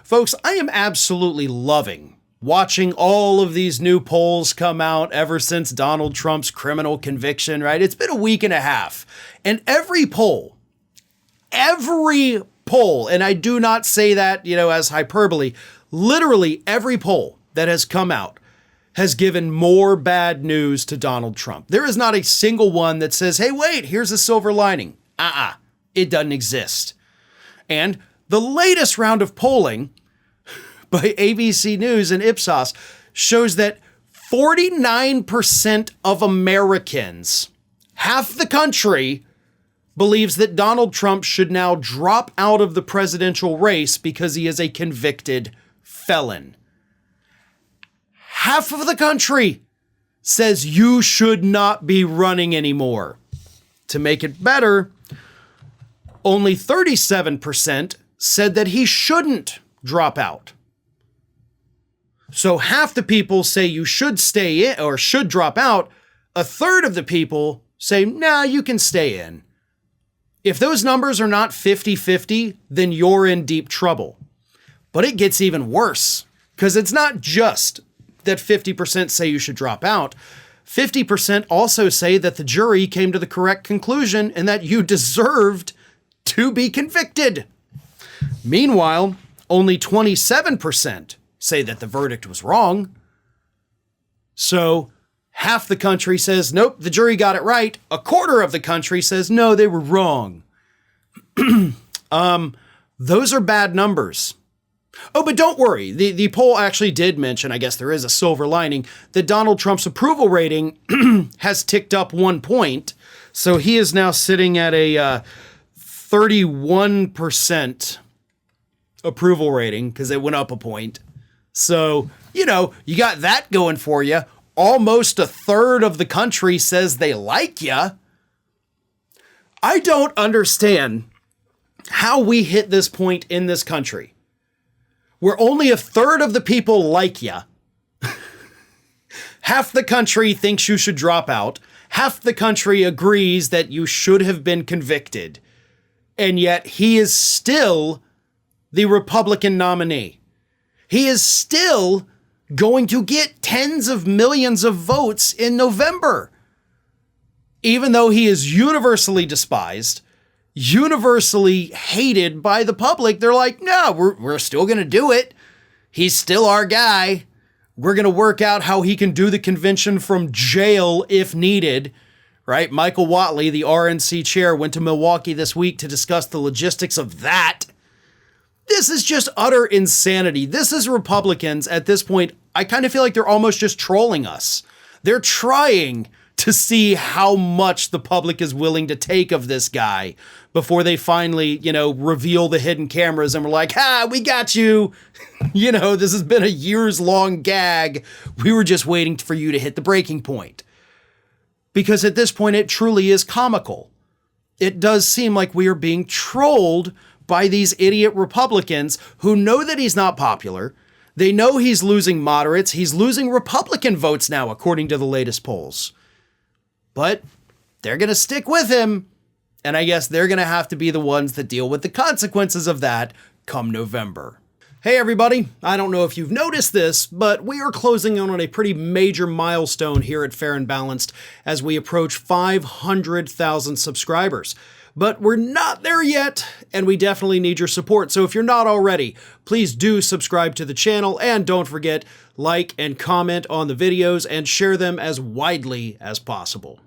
Folks, I am absolutely loving watching all of these new polls come out ever since Donald Trump's criminal conviction, right? It's been a week and a half, and every poll, and I do not say that, as hyperbole, literally every poll that has come out has given more bad news to Donald Trump. There is not a single one that says, hey, wait, here's a silver lining. It doesn't exist. And the latest round of polling by ABC News and Ipsos shows that 49% of Americans, half the country, believes that Donald Trump should now drop out of the presidential race because he is a convicted felon. Half of the country says you should not be running anymore. To make it better, only 37% said that he shouldn't drop out. So half the people say you should stay in or should drop out. A third of the people say, nah, you can stay in. If those numbers are not 50-50, then you're in deep trouble. But it gets even worse, because it's not just that 50% say you should drop out. 50% also say that the jury came to the correct conclusion and that you deserved to be convicted. Meanwhile, only 27% say that the verdict was wrong. So half the country says, nope, the jury got it right. A quarter of the country says, no, they were wrong. Those are bad numbers. Oh, but don't worry. The poll actually did mention, I guess there is a silver lining, that Donald Trump's approval rating has ticked up 1 point. So he is now sitting at a 31% approval rating because it went up a point. So, you got that going for you. Almost a third of the country says they like you. I don't understand how we hit this point in this country where only a third of the people like you. Half the country thinks you should drop out. Half the country agrees that you should have been convicted. And yet he is still the Republican nominee. He is still going to get tens of millions of votes in November. Even though he is universally despised, universally hated by the public, they're like, no, we're still going to do it. He's still our guy. We're going to work out how he can do the convention from jail if needed, right? Michael Whatley, the RNC chair, went to Milwaukee this week to discuss the logistics of that. This is just utter insanity. This is Republicans at this point. I kind of feel like they're almost just trolling us. They're trying to see how much the public is willing to take of this guy before they finally, reveal the hidden cameras and we're like, we got you. This has been a years-long gag. We were just waiting for you to hit the breaking point. Because at this point, it truly is comical. It does seem like we are being trolled by these idiot Republicans who know that he's not popular. They know he's losing moderates. He's losing Republican votes now, according to the latest polls. But they're going to stick with him. And I guess they're going to have to be the ones that deal with the consequences of that come November. Hey, everybody. I don't know if you've noticed this, but we are closing in on a pretty major milestone here at Fair and Balanced as we approach 500,000 subscribers. But we're not there yet, and we definitely need your support. So if you're not already, please do subscribe to the channel, and don't forget, like and comment on the videos and share them as widely as possible.